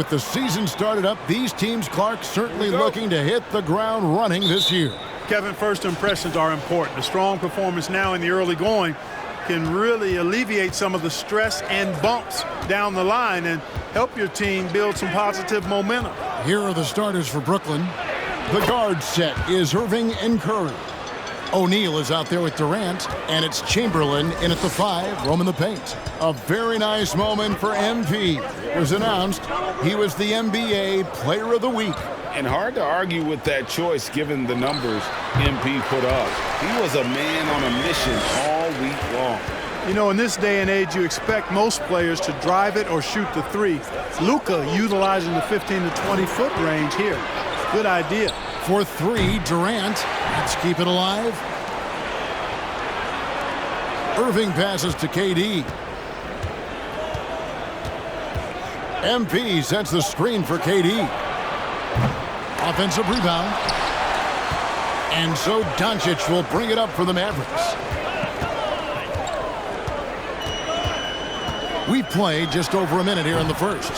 with the season started up, these teams, Clark, certainly looking to hit the ground running this year. Kevin, first impressions are important. A strong performance now in the early going can really alleviate some of the stress and bumps down the line and help your team build some positive momentum. Here are the starters for Brooklyn. The guard set is Irving and Curry. O'Neal is out there with Durant, and it's Chamberlain in at the 5, roaming the paint. A very nice moment for MP. It was announced he was the NBA Player of the Week. And hard to argue with that choice given the numbers MP put up. He was a man on a mission all week long. You know, in this day and age, you expect most players to drive it or shoot the 3. Luka utilizing the 15 to 20-foot range here. Good idea. For 3, Durant. Let's keep it alive. Irving passes to KD. MP sets the screen for KD. Offensive rebound. And so Doncic will bring it up for the Mavericks. We played just over a minute here in the first.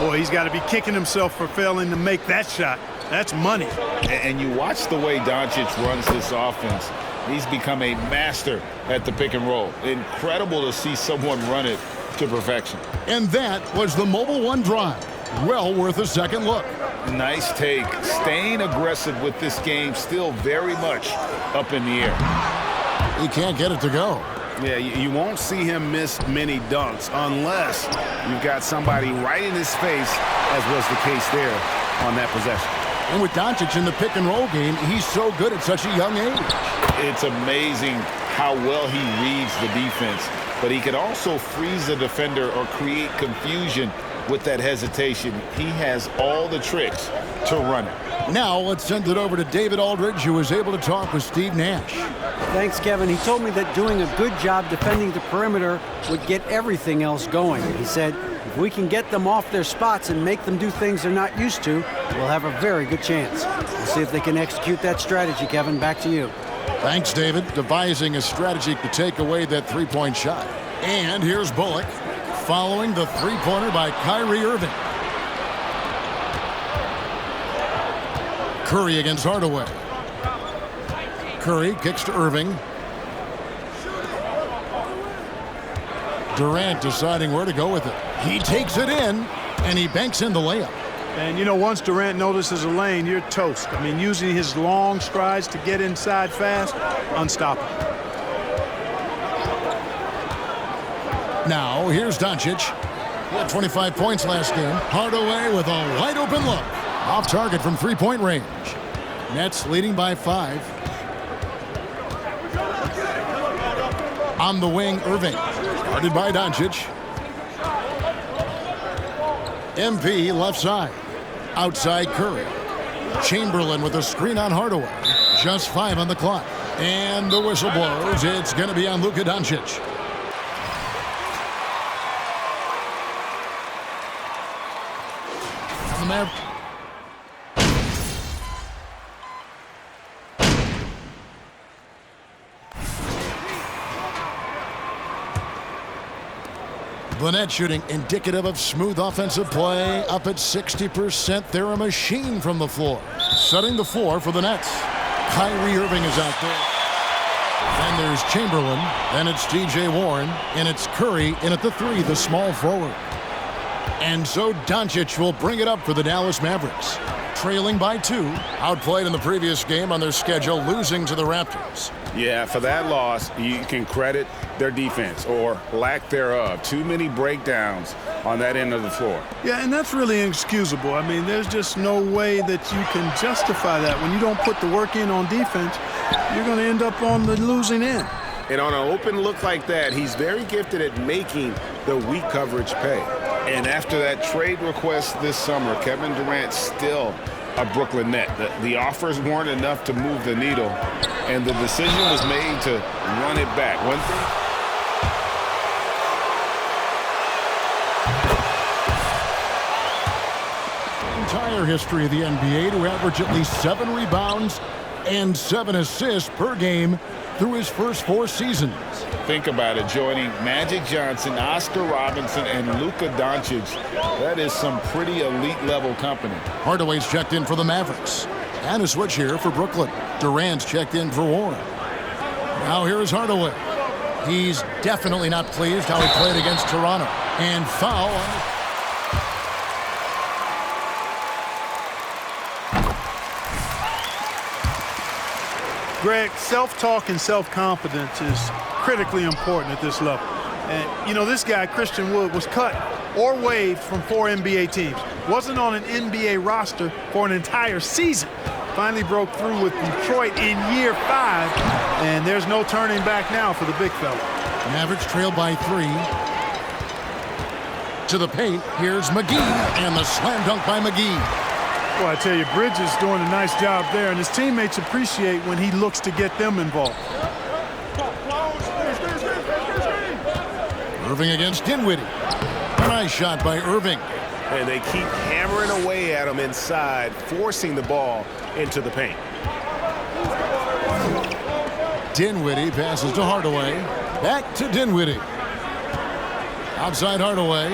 Boy, he's got to be kicking himself for failing to make that shot. That's money. And you watch the way Doncic runs this offense. He's become a master at the pick and roll. Incredible to see someone run it to perfection. And that was the Mobile One drive. Well worth a second look. Nice take. Staying aggressive with this game, still very much up in the air. He can't get it to go. Yeah, you won't see him miss many dunks unless you've got somebody right in his face, as was the case there on that possession. And with Doncic in the pick and roll game, he's so good at such a young age. It's amazing how well he reads the defense, but he could also freeze the defender or create confusion with that hesitation. He has all the tricks to run it. Now let's send it over to David Aldridge, who was able to talk with Steve Nash. Thanks, Kevin. He told me that doing a good job defending the perimeter would get everything else going. He said, if we can get them off their spots and make them do things they're not used to, we'll have a very good chance. We'll see if they can execute that strategy, Kevin. Back to you. Thanks, David. Devising a strategy to take away that three-point shot. And here's Bullock following the three-pointer by Kyrie Irving. Curry against Hardaway. Curry kicks to Irving. Durant deciding where to go with it. He takes it in, and he banks in the layup. And, you know, once Durant notices a lane, you're toast. I mean, using his long strides to get inside fast, unstoppable. Now, here's Doncic. He had 25 points last game. Hardaway with a wide-open look. Off target from three-point range. Nets leading by 5. On the wing, Irving. Guarded by Doncic. MP left side. Outside Curry. Chamberlain with a screen on Hardaway. Just 5 on the clock. And the whistle blows. It's going to be on Luka Doncic. The Mavericks. The net shooting indicative of smooth offensive play. Up at 60%. They're a machine from the floor. Setting the floor for the Nets. Kyrie Irving is out there. Then there's Chamberlain. Then it's T.J. Warren. And it's Curry in at the 3, the small forward. And so Doncic will bring it up for the Dallas Mavericks. Trailing by 2. Outplayed in the previous game on their schedule, losing to the Raptors. Yeah, for that loss, you can credit their defense or lack thereof. Too many breakdowns on that end of the floor. Yeah, and that's really inexcusable. I mean, there's just no way that you can justify that. When you don't put the work in on defense, you're going to end up on the losing end. And on an open look like that, he's very gifted at making the weak coverage pay. And after that trade request this summer, Kevin Durant still a Brooklyn Net. The offers weren't enough to move the needle, and the decision was made to run it back. One thing. Entire history of the NBA to average at least 7 rebounds and 7 assists per game through his first 4 seasons. Think about it, joining Magic Johnson, Oscar Robinson, and Luka Doncic. That is some pretty elite-level company. Hardaway's checked in for the Mavericks. And a switch here for Brooklyn. Durant's checked in for Warren. Now here's Hardaway. He's definitely not pleased how he played against Toronto. And foul on the... Greg, self-talk and self-confidence is critically important at this level. And, you know, this guy, Christian Wood, was cut or waived from 4 NBA teams. Wasn't on an NBA roster for an entire season. Finally broke through with Detroit in year 5, and there's no turning back now for the big fella. Mavericks trail by 3. To the paint, here's McGee, and the slam dunk by McGee. Well, I tell you, Bridges doing a nice job there, and his teammates appreciate when he looks to get them involved. Irving against Dinwiddie. A nice shot by Irving. And they keep hammering away at him inside, forcing the ball into the paint. Dinwiddie passes to Hardaway. Back to Dinwiddie. Outside Hardaway.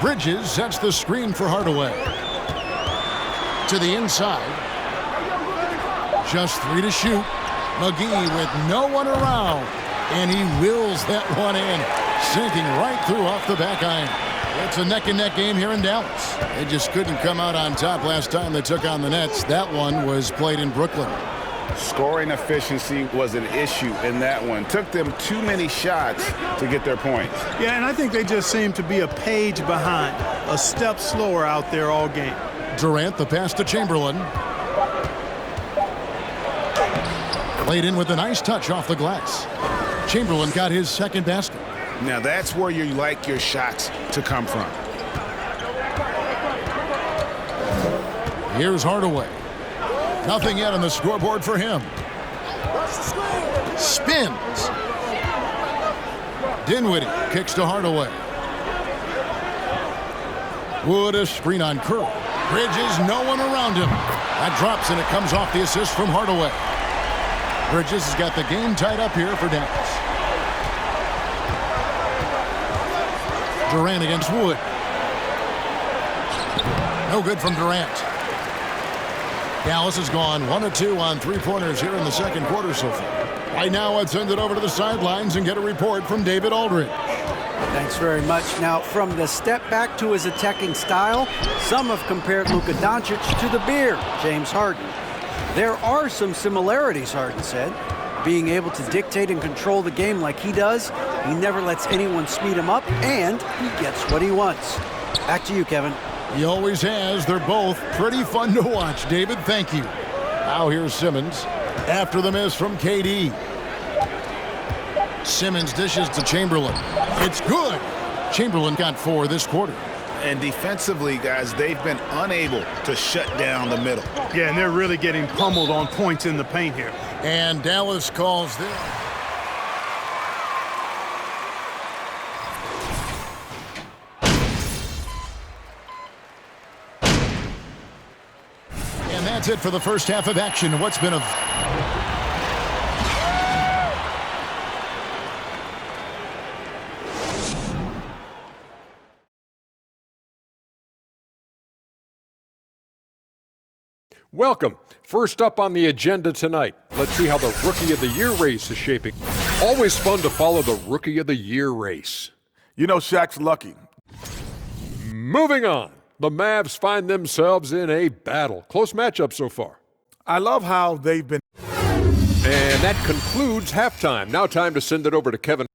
Bridges sets the screen for Hardaway. To the inside. Just 3 to shoot. McGee with no one around. And he wills that one in. Sinking right through off the back iron. It's a neck-and-neck game here in Dallas. They just couldn't come out on top last time they took on the Nets. That one was played in Brooklyn. Scoring efficiency was an issue in that one. Took them too many shots to get their points. Yeah, and I think they just seem to be a page behind, a step slower out there all game. Durant, the pass to Chamberlain. Played in with a nice touch off the glass. Chamberlain got his second basket. Now that's where you like your shots to come from. Here's Hardaway. Nothing yet on the scoreboard for him. Spins. Dinwiddie kicks to Hardaway. Wood a screen on Curry. Bridges, no one around him. That drops and it comes off the assist from Hardaway. Bridges has got the game tied up here for Dallas. Durant against Wood. No good from Durant. Dallas has gone 1 of 2 on 3-pointers here in the second quarter so far. Right now, I'd send it over to the sidelines and get a report from David Aldridge. Thanks very much. Now, from the step back to his attacking style, some have compared Luka Doncic to the Bear, James Harden. There are some similarities, Harden said. Being able to dictate and control the game like he does, he never lets anyone speed him up, and he gets what he wants. Back to you, Kevin. He always has. They're both pretty fun to watch, David. Thank you. Now here's Simmons after the miss from KD. Simmons dishes to Chamberlain. It's good. Chamberlain got 4 this quarter. And defensively, guys, they've been unable to shut down the middle. Yeah, and they're really getting pummeled on points in the paint here. And Dallas calls this. And that's it for the first half of action. What's been a... Welcome. First up on the agenda tonight, let's see how the Rookie of the Year race is shaping. Always fun to follow the Rookie of the Year race. You know Shaq's lucky. Moving on, the Mavs find themselves in a battle. Close matchup so far. I love how they've been. And that concludes halftime. Now time to send it over to Kevin.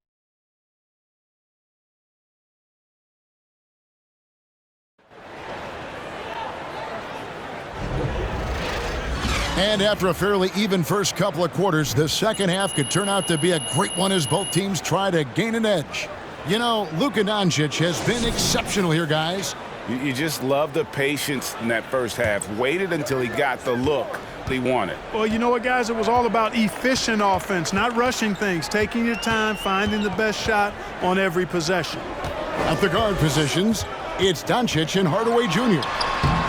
And after a fairly even first couple of quarters, the second half could turn out to be a great one as both teams try to gain an edge. You know, Luka Doncic has been exceptional here, guys. You just love the patience in that first half. Waited until he got the look he wanted. Well, you know what, guys? It was all about efficient offense, not rushing things, taking your time, finding the best shot on every possession. At the guard positions, it's Doncic and Hardaway Jr.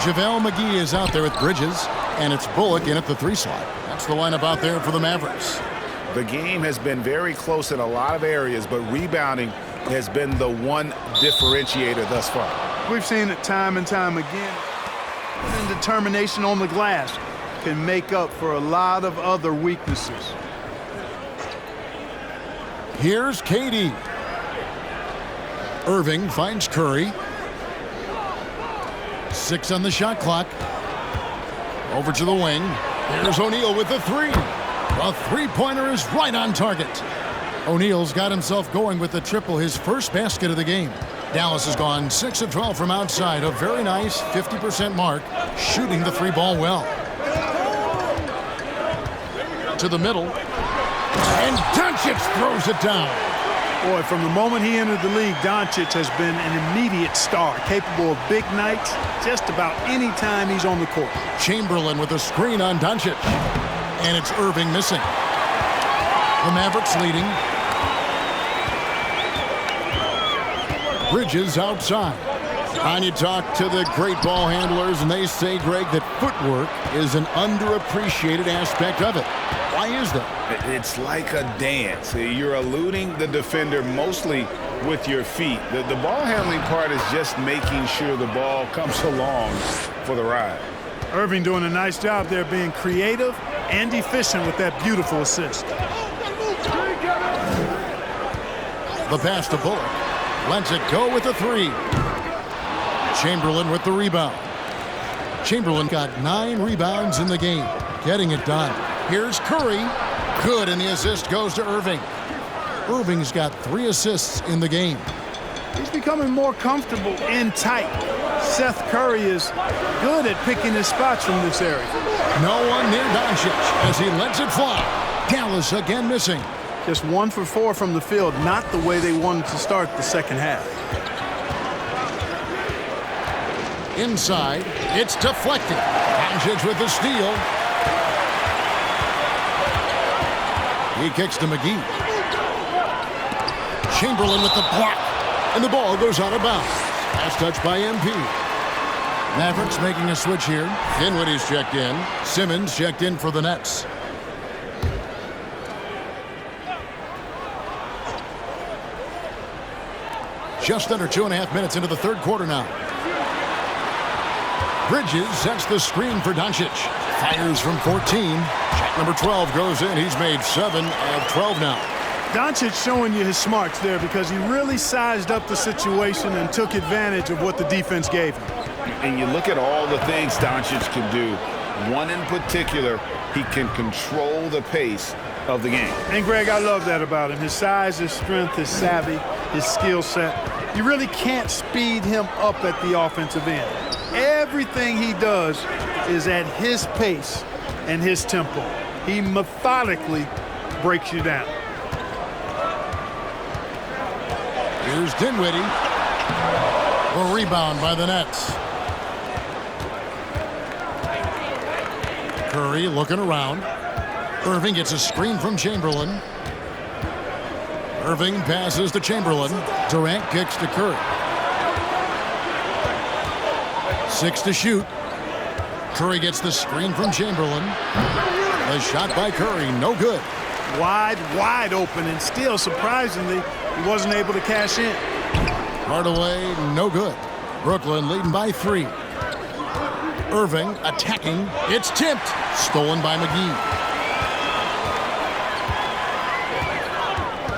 JaVale McGee is out there with Bridges, and it's Bullock in at the 3 slot. That's the lineup out there for the Mavericks. The game has been very close in a lot of areas, but rebounding has been the one differentiator thus far. We've seen it time and time again. And determination on the glass can make up for a lot of other weaknesses. Here's KD. Irving finds Curry. 6 on the shot clock. Over to the wing. Here's O'Neal with the three. The three-pointer is right on target. O'Neal's got himself going with the triple, his first basket of the game. Dallas has gone 6 of 12 from outside, a very nice 50% mark, shooting the three ball well. To the middle, and Doncic throws it down. Boy, from the moment he entered the league, Doncic has been an immediate star, capable of big nights just about any time he's on the court. Chamberlain with a screen on Doncic, and it's Irving missing. The Mavericks leading. Bridges outside. And you talk to the great ball handlers, and they say, Greg, that footwork is an underappreciated aspect of it. Why is that? It's like a dance. You're eluding the defender mostly with your feet. The ball handling part is just making sure the ball comes along for the ride. Irving doing a nice job there, being creative and efficient with that beautiful assist. The pass to Bullock. Lets it go with the three. Chamberlain with the rebound. Chamberlain got 9 rebounds in the game, getting it done. Here's Curry. Good, and the assist goes to Irving. Irving's got 3 assists in the game. He's becoming more comfortable and tight. Seth Curry is good at picking his spots from this area. No one near Doncic as he lets it fly. Dallas again missing. Just 1 for 4 from the field, not the way they wanted to start the second half. Inside, it's deflected. Doncic with the steal. He kicks to McGee. Chamberlain with the block. And the ball goes out of bounds. Pass touch by MP. Mavericks making a switch here. Dinwiddie's checked in. Simmons checked in for the Nets. Just under 2.5 minutes into the third quarter now. Bridges sets the screen for Doncic. Fires from 14. Shot number 12 goes in. He's made 7 of 12 now. Doncic showing you his smarts there because he really sized up the situation and took advantage of what the defense gave him. And you look at all the things Doncic can do. One in particular, he can control the pace of the game. And Greg, I love that about him. His size, his strength, his savvy, his skill set. You really can't speed him up at the offensive end. Everything he does is at his pace and his tempo. He methodically breaks you down. Here's Dinwiddie. A rebound by the Nets. Curry looking around. Irving gets a screen from Chamberlain. Irving passes to Chamberlain. Durant kicks to Curry. 6 to shoot. Curry gets the screen from Chamberlain. The shot by Curry, no good. Wide open, and still, surprisingly, he wasn't able to cash in. Hardaway, no good. Brooklyn leading by 3. Irving attacking. It's tipped. Stolen by McGee.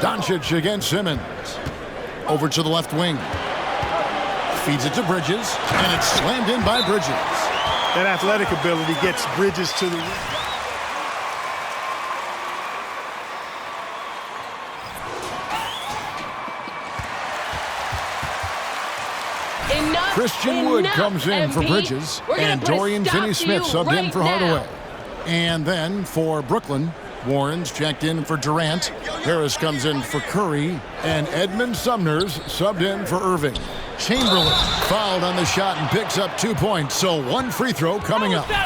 Doncic against Simmons. Over to the left wing. Feeds it to Bridges, and it's slammed in by Bridges. That athletic ability gets Bridges to the rim. Christian Wood comes in for Bridges, and Dorian Finney-Smith subbed in for Hardaway. And then for Brooklyn, Warren's checked in for Durant. Harris comes in for Curry, and Edmund Sumner's subbed in for Irving. Chamberlain fouled on the shot and picks up 2 points, so 1 free throw coming up. There's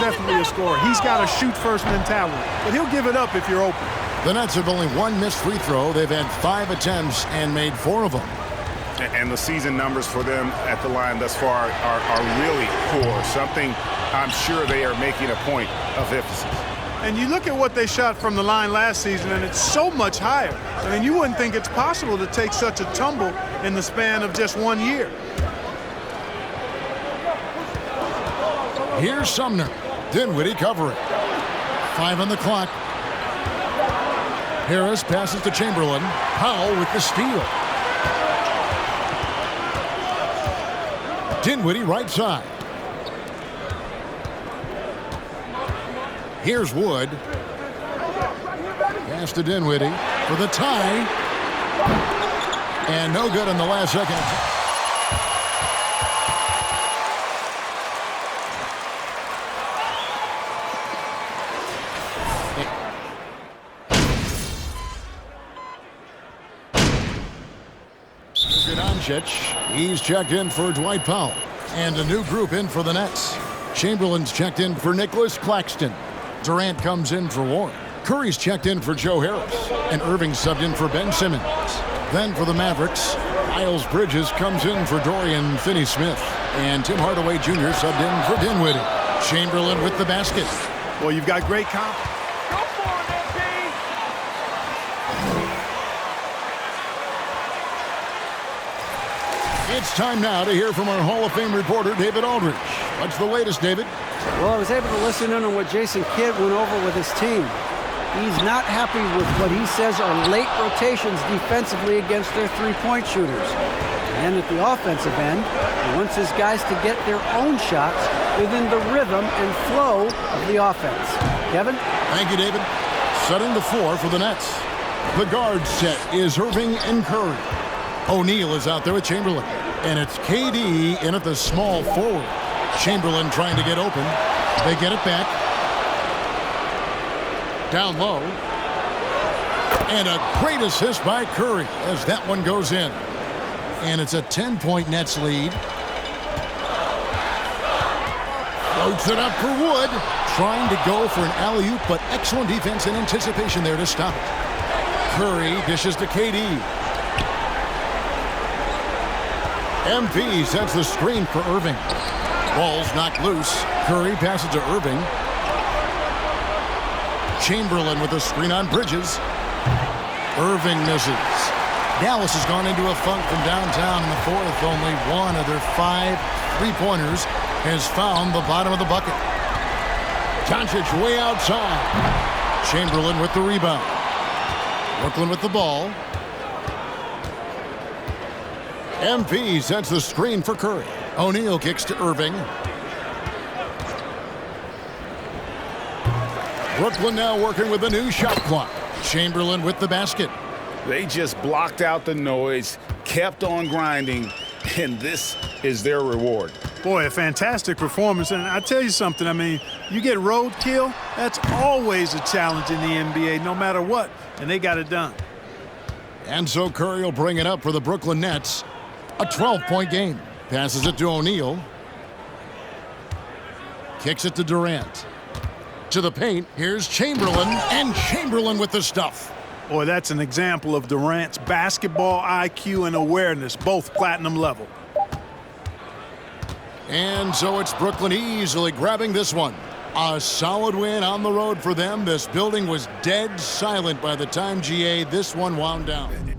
definitely a score. He's got a shoot-first mentality, but he'll give it up if you're open. The Nets have only 1 missed free throw. They've had 5 attempts and made 4 of them. And the season numbers for them at the line thus far are really poor. Something I'm sure they are making a point of emphasis. And you look at what they shot from the line last season, and it's so much higher. I mean, you wouldn't think it's possible to take such a tumble in the span of just 1 year. Here's Sumner. Dinwiddie covering. 5 on the clock. Harris passes to Chamberlain. Powell with the steal. Dinwiddie right side. Here's Wood. Pass to Dinwiddie for the tie. And no good in the last second. He's checked in for Dwight Powell. And a new group in for the Nets. Chamberlain's checked in for Nicholas Claxton. Durant comes in for Warren. Curry's checked in for Joe Harris. And Irving subbed in for Ben Simmons. Then for the Mavericks, Miles Bridges comes in for Dorian Finney-Smith. And Tim Hardaway Jr. subbed in for Dinwiddie. Chamberlain with the basket. Well, you've got great confidence. It's time now to hear from our Hall of Fame reporter, David Aldridge. What's the latest, David? Well, I was able to listen in on what Jason Kidd went over with his team. He's not happy with what he says are late rotations defensively against their three-point shooters. And at the offensive end, he wants his guys to get their own shots within the rhythm and flow of the offense. Kevin? Thank you, David. Setting the floor for the Nets. The guard set is Irving and Curry. O'Neal is out there with Chamberlain. And it's KD in at the small forward. Chamberlain trying to get open. They get it back. Down low. And a great assist by Curry as that one goes in. And it's a 10-point Nets lead. Floats it up for Wood. Trying to go for an alley-oop, but excellent defense and anticipation there to stop it. Curry dishes to KD. MP sets the screen for Irving. Ball's knocked loose. Curry passes to Irving. Chamberlain with a screen on Bridges. Irving misses. Dallas has gone into a funk from downtown in the fourth. Only one of their 5 three-pointers has found the bottom of the bucket. Doncic way outside. Chamberlain with the rebound. Brooklyn with the ball. MP sets the screen for Curry. O'Neal kicks to Irving. Brooklyn now working with a new shot clock. Chamberlain with the basket. They just blocked out the noise, kept on grinding, and this is their reward. Boy, a fantastic performance. And I tell you something, I mean, you get roadkill, that's always a challenge in the NBA, no matter what. And they got it done. And so Curry will bring it up for the Brooklyn Nets. A 12-point game. Passes it to O'Neal. Kicks it to Durant. To the paint. Here's Chamberlain. And Chamberlain with the stuff. Boy, that's an example of Durant's basketball IQ and awareness, both platinum level. And so it's Brooklyn easily grabbing this one. A solid win on the road for them. This building was dead silent by the time, GA, this one wound down.